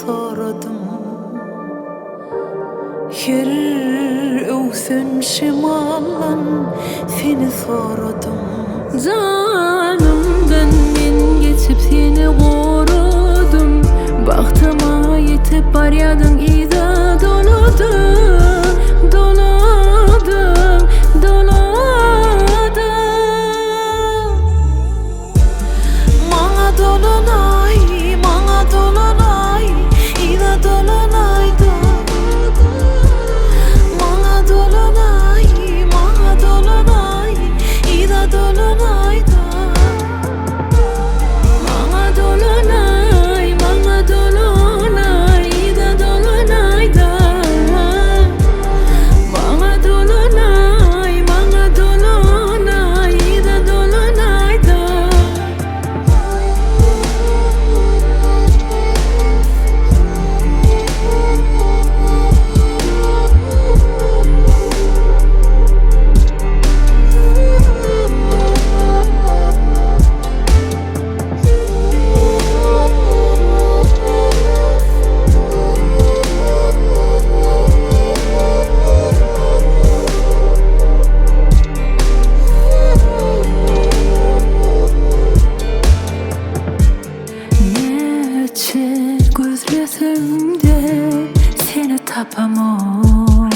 soradım. Her öwsen şimallan seni soradım. Canımdan men geçip seni korudım. Baktıma yetip baryadın ida doladım, doladım, doladım. Mana dolanay, mana dolanay, ida dolanay da. Mana dolanay, mana dolanay, ida dolanay da. Mana dolanay, mana dolanay, ida dolanay da. Mana dolanay, mana dolanay, ida dolanay da. Neçe gözlesem de seni tapamok.